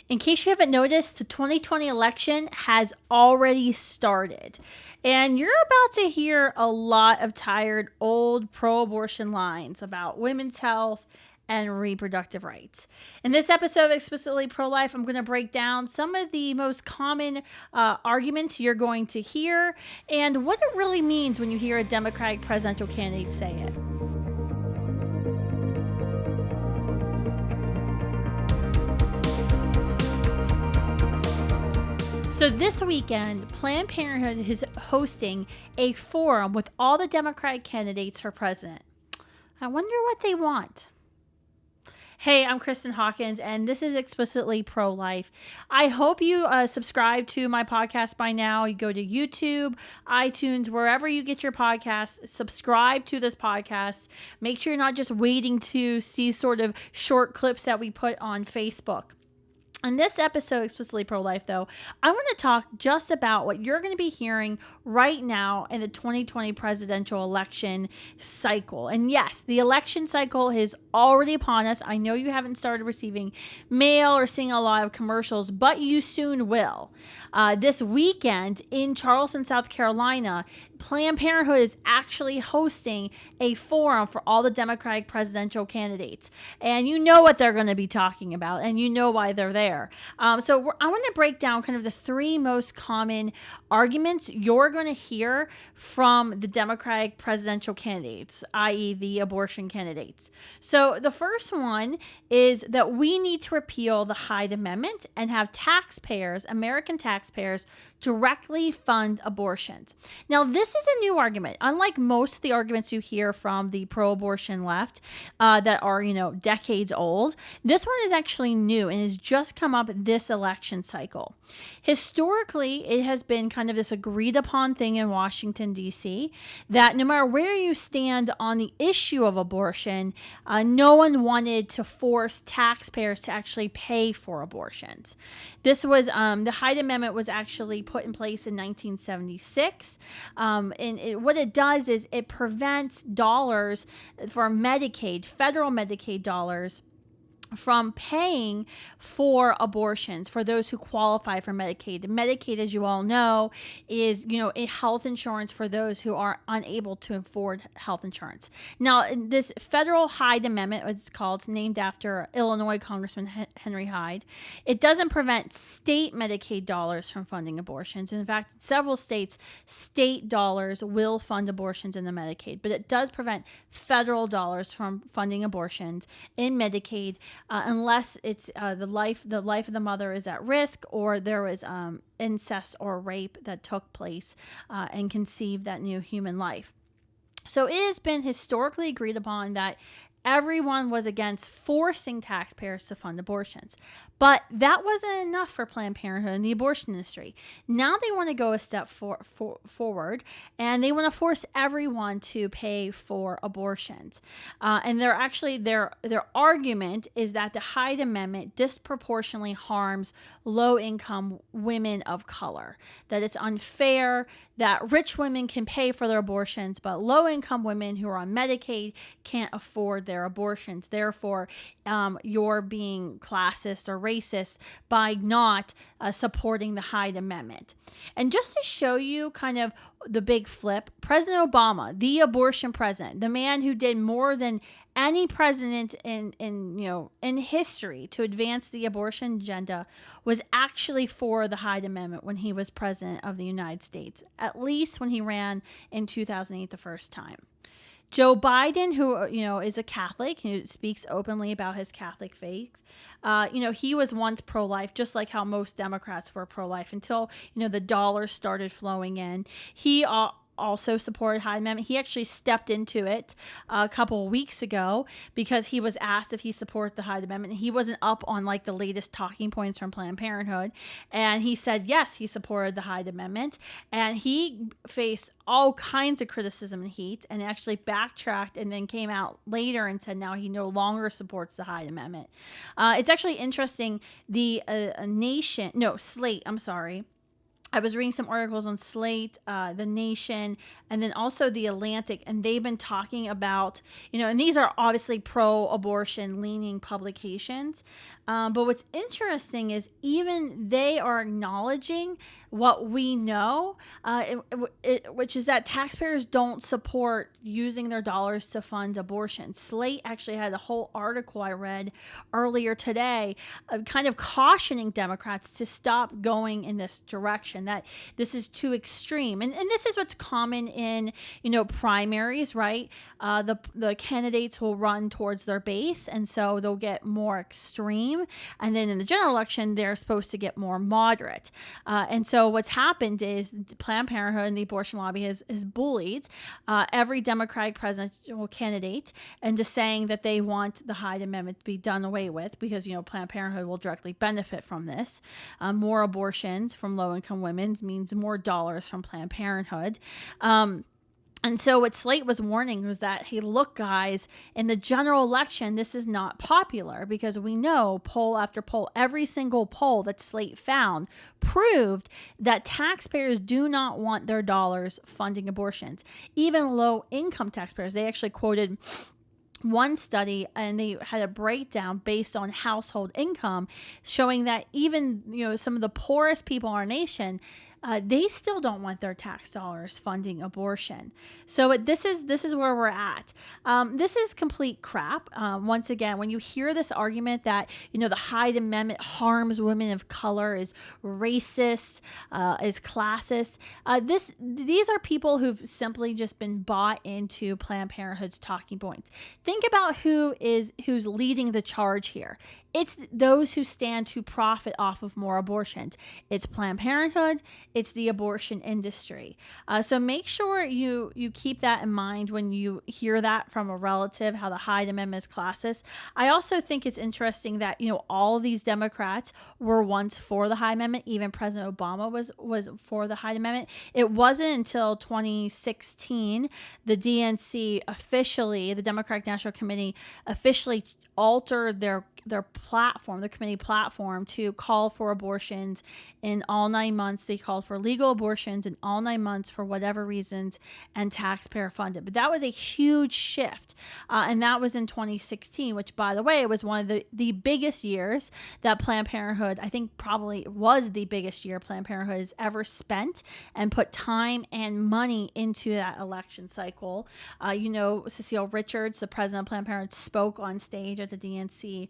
In case you haven't noticed, the 2020 election has already started. And you're about to hear a lot of tired old pro-abortion lines about women's health and reproductive rights. In this episode of Explicitly Pro-Life, I'm going to break down some of the most common arguments you're going to hear and what it really means when you hear a Democratic presidential candidate say it. So this weekend, Planned Parenthood is hosting a forum with all the Democratic candidates for president. I wonder what they want. Hey, I'm Kristan Hawkins, and this is Explicitly Pro-Life. I hope you subscribe to my podcast by now. You go to YouTube, iTunes, wherever you get your podcasts, subscribe to this podcast. Make sure you're not just waiting to see sort of short clips that we put on Facebook. In this episode, Explicitly Pro-Life, though, I want to talk just about what you're going to be hearing right now in the 2020 presidential election cycle. And yes, the election cycle is already upon us. I know you haven't started receiving mail or seeing a lot of commercials, but you soon will. This weekend in Charleston, South Carolina, Planned Parenthood is actually hosting a forum for all the Democratic presidential candidates. And you know what they're going to be talking about, and you know why they're there. I want to break down kind of the three most common arguments you're going to hear from the Democratic presidential candidates, i.e. the abortion candidates. So the first one is that we need to repeal the Hyde Amendment and have taxpayers, American taxpayers, directly fund abortions. Now, this is a new argument. Unlike most of the arguments you hear from the pro-abortion left that are, decades old, this one is actually new and has just come up this election cycle. Historically, it has been kind of this agreed upon thing in Washington, D.C., that no matter where you stand on the issue of abortion, no one wanted to force taxpayers to actually pay for abortions. This was, the Hyde Amendment was actually put in place in 1976. What it does is it prevents dollars for Medicaid, federal Medicaid dollars, from paying for abortions for those who qualify for Medicaid. Medicaid, as you all know, is, a health insurance for those who are unable to afford health insurance. Now, this federal Hyde Amendment, it's named after Illinois Congressman Henry Hyde. It doesn't prevent state Medicaid dollars from funding abortions. In fact, several states, state dollars will fund abortions in the Medicaid, but it does prevent federal dollars from funding abortions in Medicaid, unless it's the life of the mother is at risk, or there was incest or rape that took place and conceived that new human life. So it has been historically agreed upon that everyone was against forcing taxpayers to fund abortions. But that wasn't enough for Planned Parenthood and the abortion industry. Now they want to go a step forward, and they want to force everyone to pay for abortions. And their argument is that the Hyde Amendment disproportionately harms low-income women of color, that it's unfair that rich women can pay for their abortions, but low-income women who are on Medicaid can't afford their abortions. Therefore, you're being classist or racist by not supporting the Hyde Amendment. And just to show you kind of the big flip, President Obama, the abortion president, the man who did more than any president in history to advance the abortion agenda, was actually for the Hyde Amendment when he was president of the United States, at least when he ran in 2008 the first time. Joe Biden, who, is a Catholic, who speaks openly about his Catholic faith, he was once pro-life, just like how most Democrats were pro-life until, the dollars started flowing in. He also supported Hyde Amendment. He actually stepped into it a couple of weeks ago because he was asked if he supported the Hyde Amendment. He wasn't up on the latest talking points from Planned Parenthood. And he said, yes, he supported the Hyde Amendment. And he faced all kinds of criticism and heat, and actually backtracked and then came out later and said now he no longer supports the Hyde Amendment. It's actually interesting. Slate, I was reading some articles on Slate, The Nation, and then also The Atlantic, and they've been talking about, and these are obviously pro-abortion leaning publications. But what's interesting is even they are acknowledging what we know, which is that taxpayers don't support using their dollars to fund abortion. Slate actually had a whole article I read earlier today, kind of cautioning Democrats to stop going in this direction, that this is too extreme. And this is what's common in, primaries, right? The candidates will run towards their base, and so they'll get more extreme. And then in the general election, they're supposed to get more moderate. And so what's happened is Planned Parenthood and the abortion lobby has bullied every Democratic presidential candidate into saying that they want the Hyde Amendment to be done away with because, Planned Parenthood will directly benefit from this. More abortions from low-income women means more dollars from Planned Parenthood. And so what Slate was warning was that, hey, look, guys, in the general election, this is not popular because we know poll after poll, every single poll that Slate found proved that taxpayers do not want their dollars funding abortions. Even low-income taxpayers, they actually quoted one study, and they had a breakdown based on household income showing that even, some of the poorest people in our nation, they still don't want their tax dollars funding abortion. So this is where we're at. This is complete crap. Once again, when you hear this argument that the Hyde Amendment harms women of color, is racist, is classist, these are people who've simply just been bought into Planned Parenthood's talking points. Think about who's leading the charge here. It's those who stand to profit off of more abortions. It's Planned Parenthood. It's the abortion industry. So make sure you keep that in mind when you hear that from a relative, how the Hyde Amendment is classist. I also think it's interesting that, all of these Democrats were once for the Hyde Amendment. Even President Obama was for the Hyde Amendment. It wasn't until 2016 the DNC officially, the Democratic National Committee, officially altered their platform, their committee platform, to call for abortions in all 9 months. They called for legal abortions in all 9 months for whatever reasons and taxpayer funded. But that was a huge shift. And that was in 2016, which, by the way, was one of the biggest years that Planned Parenthood, I think probably was the biggest year Planned Parenthood has ever spent and put time and money into that election cycle. Cecile Richards, the president of Planned Parenthood, spoke on stage at the DNC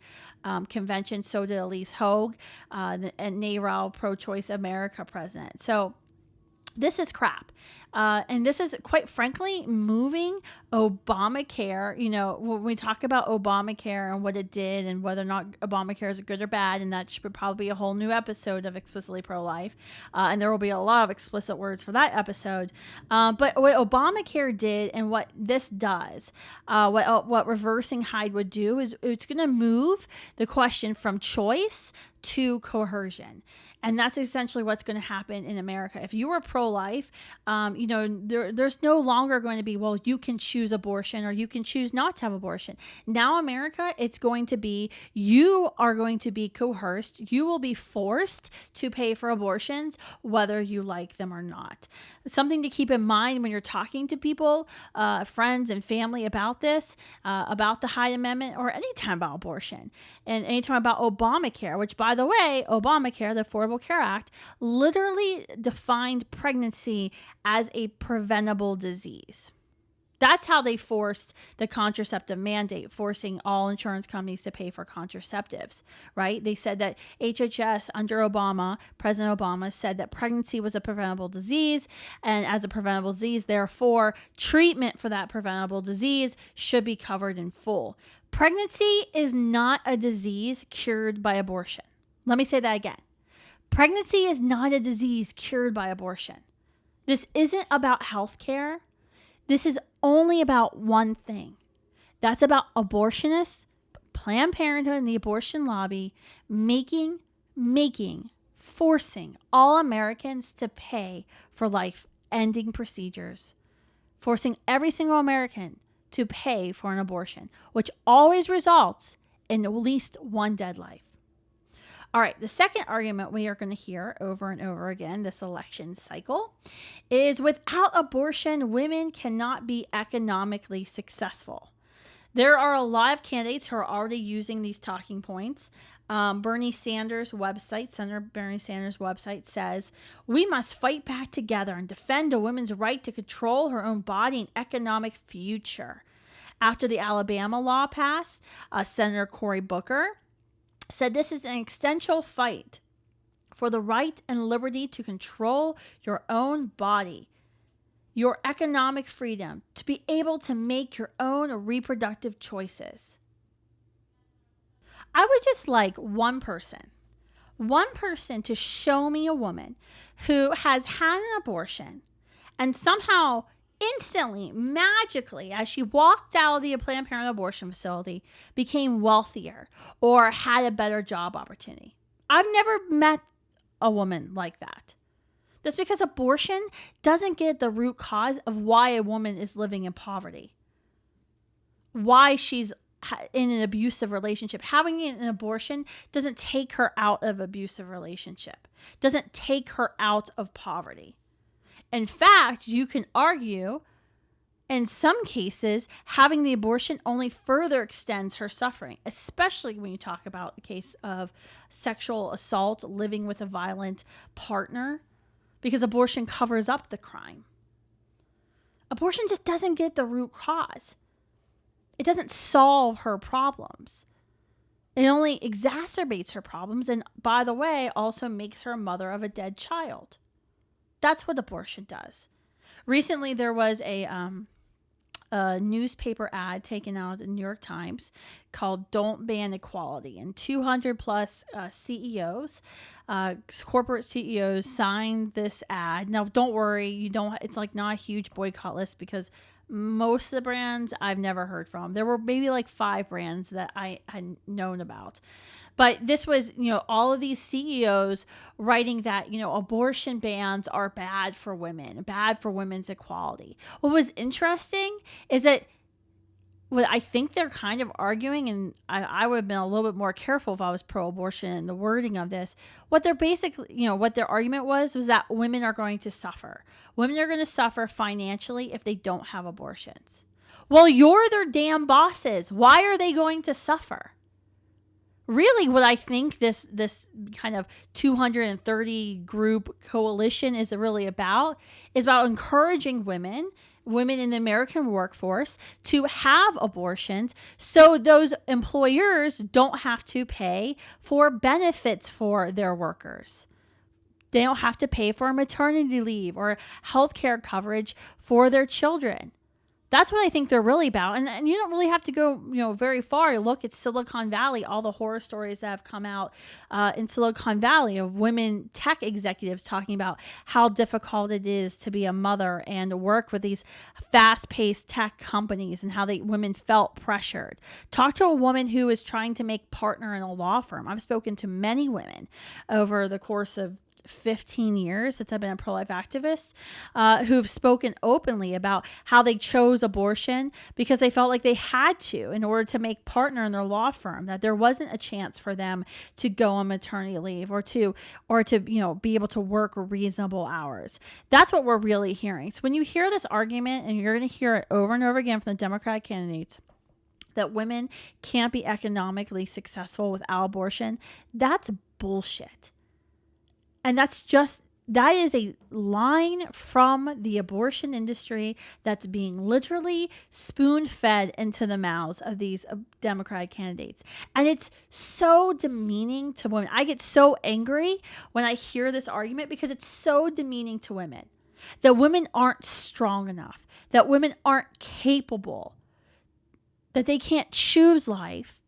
convention. So did Elise Hogue, and NARAL, Pro-Choice America president. So this is crap. And this is, quite frankly, moving Obamacare. When we talk about Obamacare and what it did and whether or not Obamacare is good or bad, and that should probably be a whole new episode of Explicitly Pro-Life. And there will be a lot of explicit words for that episode. But what Obamacare did and what this does, what reversing Hyde would do, is it's going to move the question from choice to coercion. And that's essentially what's going to happen in America. If you are pro-life, there's no longer going to be, well, you can choose abortion or you can choose not to have abortion. Now, America, it's going to be, you are going to be coerced. You will be forced to pay for abortions, whether you like them or not. Something to keep in mind when you're talking to people, friends and family about this, about the Hyde Amendment, or anytime about abortion, and anytime about Obamacare, which, by the way, Obamacare, the Affordable Care Act, literally defined pregnancy as a preventable disease. That's how they forced the contraceptive mandate, forcing all insurance companies to pay for contraceptives, right? They said that HHS under Obama, President Obama, said that pregnancy was a preventable disease, and as a preventable disease, therefore, treatment for that preventable disease should be covered in full. Pregnancy is not a disease cured by abortion. Let me say that again. Pregnancy is not a disease cured by abortion. This isn't about healthcare. This is only about one thing. That's about abortionists, Planned Parenthood, and the abortion lobby forcing all Americans to pay for life-ending procedures, forcing every single American to pay for an abortion, which always results in at least one dead life. All right, the second argument we are going to hear over and over again this election cycle is without abortion, women cannot be economically successful. There are a lot of candidates who are already using these talking points. Senator Bernie Sanders' website says, we must fight back together and defend a woman's right to control her own body and economic future. After the Alabama law passed, Senator Cory Booker said this is an existential fight for the right and liberty to control your own body, your economic freedom, to be able to make your own reproductive choices. I would just like one person to show me a woman who has had an abortion and somehow instantly, magically, as she walked out of the Planned Parenthood abortion facility, became wealthier or had a better job opportunity. I've never met a woman like that. That's because abortion doesn't get the root cause of why a woman is living in poverty, why she's in an abusive relationship. Having an abortion doesn't take her out of abusive relationship, doesn't take her out of poverty. In fact, you can argue, in some cases, having the abortion only further extends her suffering, especially when you talk about the case of sexual assault, living with a violent partner, because abortion covers up the crime. Abortion just doesn't get the root cause. It doesn't solve her problems. It only exacerbates her problems, and by the way, also makes her a mother of a dead child. That's what abortion does. Recently, there was a newspaper ad taken out in the New York Times called "Don't Ban Equality," and 200 plus CEOs, corporate CEOs, signed this ad. Now, don't worry, it's like not a huge boycott list because most of the brands I've never heard from. There were maybe like 5 brands that I had known about. But this was, all of these CEOs writing that, abortion bans are bad for women, bad for women's equality. What was interesting is that what I think they're kind of arguing, and I would have been a little bit more careful if I was pro-abortion in the wording of this, what they're basically, what their argument was that women are going to suffer. Women are going to suffer financially if they don't have abortions. Well, you're their damn bosses. Why are they going to suffer? Really, what I think this kind of 230 group coalition is really about is about encouraging women in the American workforce to have abortions so those employers don't have to pay for benefits for their workers. They don't have to pay for maternity leave or health care coverage for their children. That's what I think they're really about. And you don't really have to go, very far to look at Silicon Valley, all the horror stories that have come out in Silicon Valley of women tech executives talking about how difficult it is to be a mother and work with these fast-paced tech companies and how women felt pressured. Talk to a woman who is trying to make partner in a law firm. I've spoken to many women over the course of 15 years since I've been a pro-life activist, who've spoken openly about how they chose abortion because they felt like they had to in order to make partner in their law firm, that there wasn't a chance for them to go on maternity leave or to be able to work reasonable hours. That's what we're really hearing. So when you hear this argument, and you're going to hear it over and over again from the Democratic candidates, that women can't be economically successful without abortion, that's bullshit. And that is a line from the abortion industry that's being literally spoon-fed into the mouths of these Democratic candidates. And it's so demeaning to women. I get so angry when I hear this argument because it's so demeaning to women. That women aren't strong enough. That women aren't capable. That they can't choose life.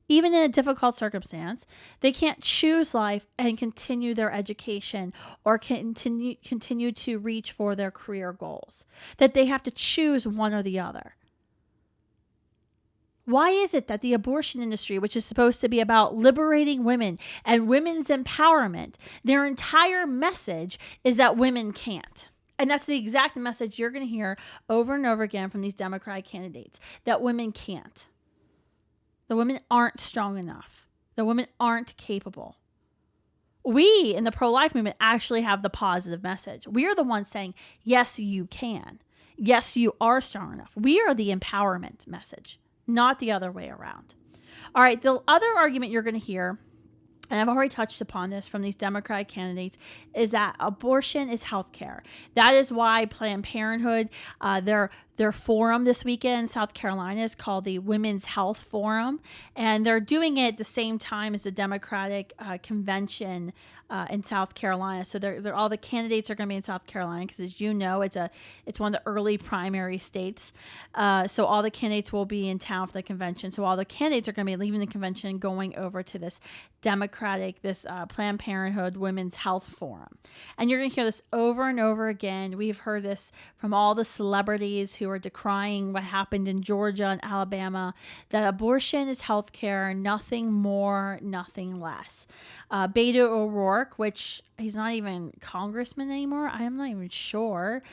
Even in a difficult circumstance, they can't choose life and continue their education or continue to reach for their career goals. That they have to choose one or the other. Why is it that the abortion industry, which is supposed to be about liberating women and women's empowerment, their entire message is that women can't? And that's the exact message you're going to hear over and over again from these Democratic candidates, that women can't. The women aren't strong enough. The women aren't capable. We in the pro-life movement actually have the positive message. We are the ones saying, yes, you can. Yes, you are strong enough. We are the empowerment message, not the other way around. All right, the other argument you're going to hear, and I've already touched upon this from these Democratic candidates, is that abortion is health care. That is why Planned Parenthood, their forum this weekend in South Carolina is called the Women's Health Forum. And they're doing it at the same time as the Democratic convention in South Carolina. So all the candidates are going to be in South Carolina because, as you know, it's one of the early primary states. So all the candidates will be in town for the convention. So all the candidates are going to be leaving the convention and going over to this Planned Parenthood Women's Health Forum. And you're going to hear this over and over again. We've heard this from all the celebrities who are decrying what happened in Georgia and Alabama, that abortion is health care, nothing more, nothing less. Beto O'Rourke, which he's not even congressman anymore, I'm not even sure,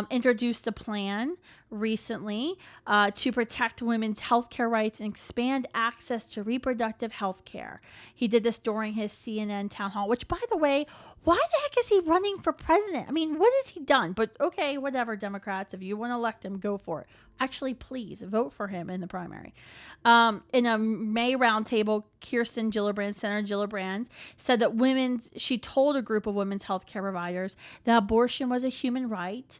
introduced a plan recently to protect women's health care rights and expand access to reproductive health care. He did this during his CNN town hall, which, by the way, why the heck is he running for president? I mean, what has he done? But okay, whatever, Democrats, if you want to elect him, go for it. Actually, please vote for him in the primary. In a May roundtable, Senator Gillibrand said that she told a group of women's healthcare providers that abortion was a human right.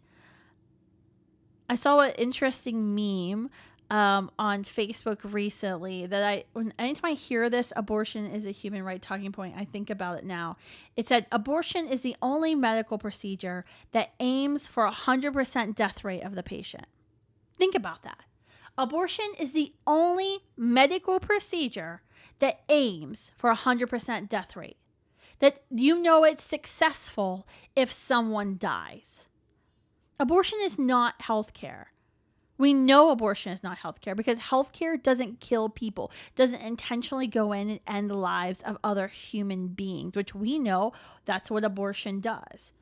I saw an interesting meme on Facebook recently that anytime I hear this, abortion is a human right talking point, I think about it now. It said, abortion is the only medical procedure that aims for 100% death rate of the patient. Think about that. Abortion is the only medical procedure that aims for 100% death rate. That it's successful if someone dies. Abortion is not healthcare. We know abortion is not healthcare because healthcare doesn't kill people, doesn't intentionally go in and end the lives of other human beings, which we know that's what abortion does.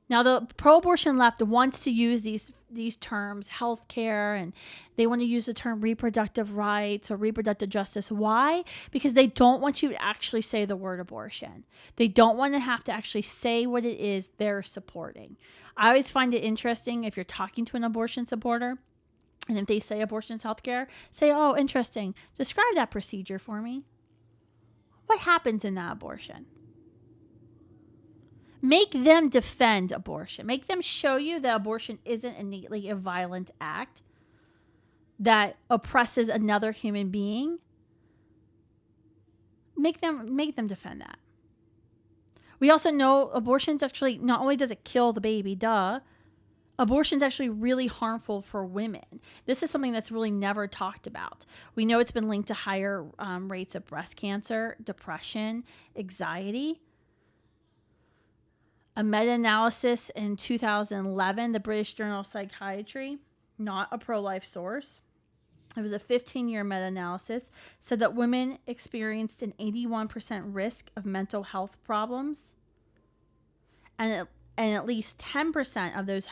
Now, the pro-abortion left wants to use these terms, healthcare, and they want to use the term reproductive rights or reproductive justice. Why? Because they don't want you to actually say the word abortion. They don't want to have to actually say what it is they're supporting. I always find it interesting if you're talking to an abortion supporter, and if they say abortion is healthcare, say, oh, interesting. Describe that procedure for me. What happens in that abortion? Make them defend abortion. Make them show you that abortion isn't innately a violent act that oppresses another human being. Make them defend that. We also know abortion's actually, not only does it kill the baby, abortion's actually really harmful for women. This is something that's really never talked about. We know it's been linked to higher rates of breast cancer, depression, anxiety. A meta-analysis in 2011, the British Journal of Psychiatry, not a pro-life source, it was a 15-year meta-analysis, said that women experienced an 81% risk of mental health problems, and at least 10% of those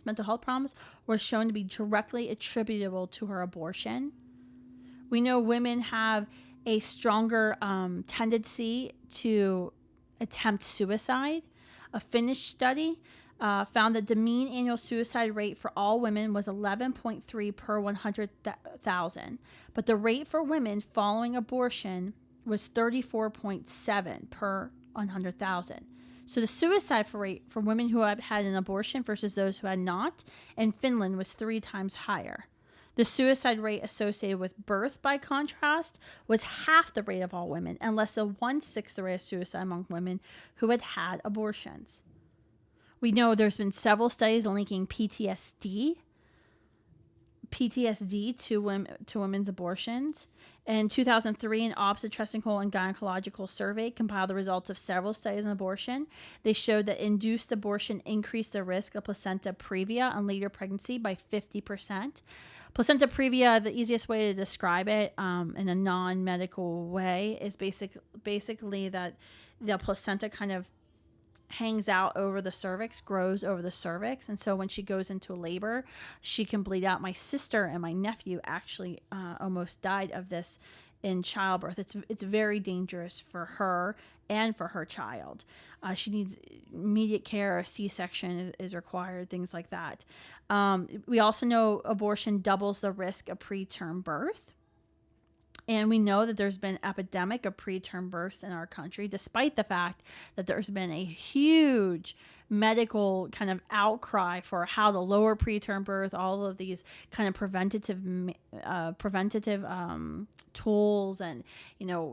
mental health problems, were shown to be directly attributable to her abortion. We know women have a stronger tendency to attempt suicide. A Finnish study found that the mean annual suicide rate for all women was 11.3 per 100,000, but the rate for women following abortion was 34.7 per 100,000. So the suicide rate for women who had an abortion versus those who had not in Finland was 3 times higher. The suicide rate associated with birth, by contrast, was half the rate of all women and less than 1/6 the rate of suicide among women who had had abortions. We know there's been several studies linking PTSD to women's abortions. In 2003, an obstetrical and gynecological survey compiled the results of several studies on abortion. They showed that induced abortion increased the risk of placenta previa and later pregnancy by 50%. Placenta previa, the easiest way to describe it in a non-medical way, is basically that the placenta kind of hangs out over the cervix, grows over the cervix. And so when she goes into labor, she can bleed out. My sister and my nephew actually almost died of this in childbirth. It's very dangerous for her and for her child. She needs immediate care. A C-section is required, things like that. We also know abortion doubles the risk of preterm birth. And we know that there's been an epidemic of preterm births in our country, despite the fact that there's been a huge medical kind of outcry for how to lower preterm birth, all of these kind of preventative tools. And,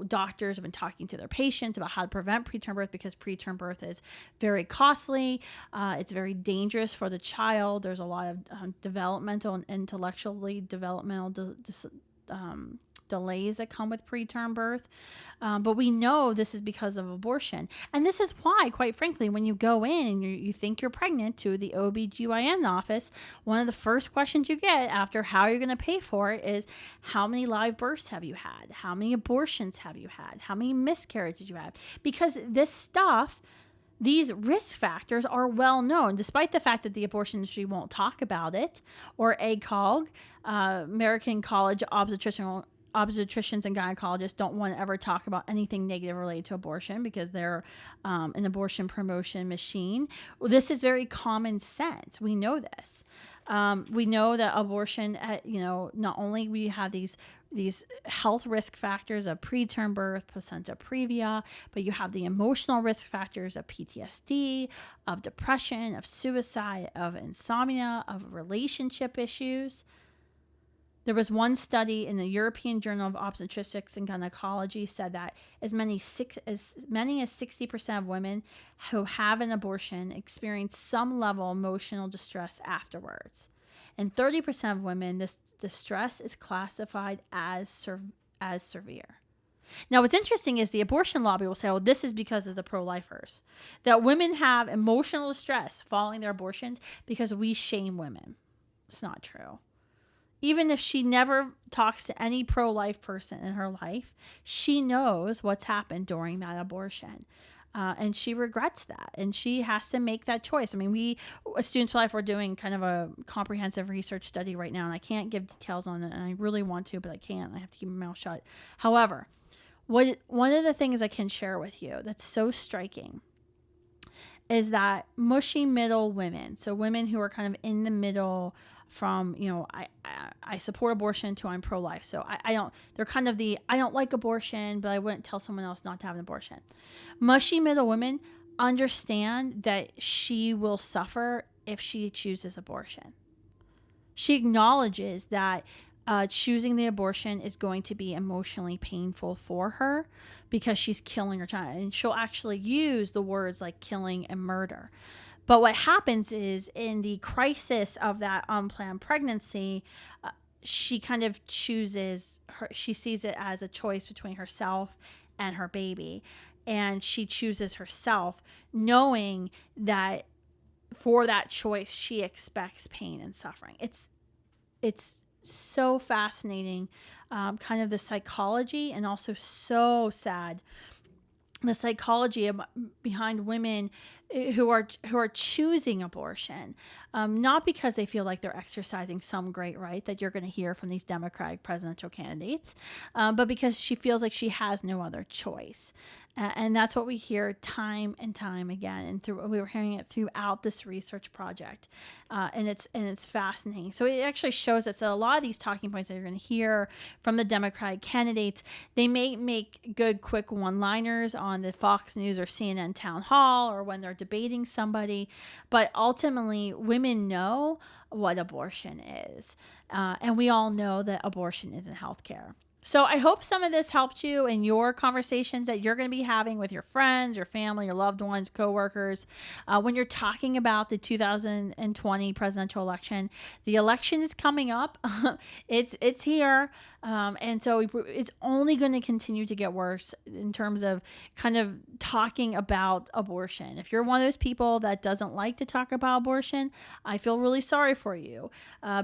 doctors have been talking to their patients about how to prevent preterm birth, because preterm birth is very costly. It's very dangerous for the child. There's a lot of developmental and intellectually developmental delays that come with preterm birth. But we know this is because of abortion. And this is why, quite frankly, when you go in and you think you're pregnant to the OBGYN office, one of the first questions you get after how you're going to pay for it is, how many live births have you had? How many abortions have you had? How many miscarriages you have? Because this stuff, these risk factors are well known, despite the fact that the abortion industry won't talk about it, or ACOG, American College of Obstetricians and Gynecologists, don't want to ever talk about anything negative related to abortion because they're an abortion promotion machine. This is very common sense. We know this. We know that abortion, not only we have these health risk factors of preterm birth, placenta previa, but you have the emotional risk factors of PTSD, of depression, of suicide, of insomnia, of relationship issues. There was one study in the European Journal of Obstetrics and Gynecology said that as many as 60% of women who have an abortion experience some level of emotional distress afterwards. And 30% of women, this distress is classified as severe. Now, what's interesting is the abortion lobby will say, oh, this is because of the pro-lifers. That women have emotional distress following their abortions because we shame women. It's not true. Even if she never talks to any pro-life person in her life, she knows what's happened during that abortion. And she regrets that. And she has to make that choice. I mean, we, at Students for Life, we're doing kind of a comprehensive research study right now. And I can't give details on it. And I really want to, but I can't. I have to keep my mouth shut. However, one of the things I can share with you that's so striking is that mushy middle women, so women who are kind of in the middle from, I support abortion to I'm pro-life. So they're kind of I don't like abortion, but I wouldn't tell someone else not to have an abortion. Mushy middle women understand that she will suffer if she chooses abortion. She acknowledges that choosing the abortion is going to be emotionally painful for her because she's killing her child. And she'll actually use the words like killing and murder. But what happens is, in the crisis of that unplanned pregnancy, she kind of she sees it as a choice between herself and her baby. And she chooses herself, knowing that for that choice, she expects pain and suffering. It's so fascinating, kind of the psychology, and also so sad, the psychology behind women who are choosing abortion, not because they feel like they're exercising some great right that you're going to hear from these Democratic presidential candidates, but because she feels like she has no other choice. And that's what we hear time and time again. And we were hearing it throughout this research project. And it's fascinating. So it actually shows us that a lot of these talking points that you're going to hear from the Democratic candidates, they may make good, quick one-liners on the Fox News or CNN town hall or when they're debating somebody. But ultimately, women know what abortion is. And we all know that abortion isn't healthcare. So I hope some of this helped you in your conversations that you're going to be having with your friends, your family, your loved ones, coworkers. When you're talking about the 2020 presidential election, the election is coming up. It's here. And so it's only going to continue to get worse in terms of kind of talking about abortion. If you're one of those people that doesn't like to talk about abortion, I feel really sorry for you,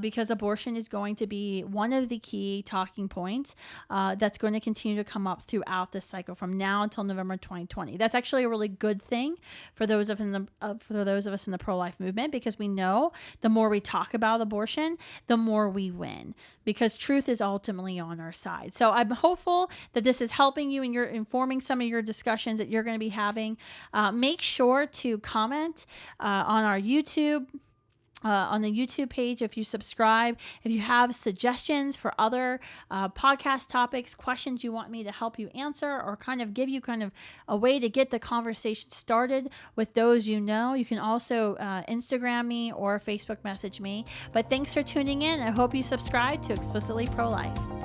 because abortion is going to be one of the key talking points. that's going to continue to come up throughout this cycle from now until November 2020. That's actually a really good thing for those of us in the pro-life movement, because we know the more we talk about abortion, the more we win, because truth is ultimately on our side. So I'm hopeful that this is helping you and you're informing some of your discussions that you're going to be having. Make sure to comment on our YouTube. On the YouTube page, if you subscribe, if you have suggestions for other podcast topics, questions you want me to help you answer, or kind of give you kind of a way to get the conversation started with those you know, you can also Instagram me or Facebook message me. But thanks for tuning in. I hope you subscribe to Explicitly Pro-Life.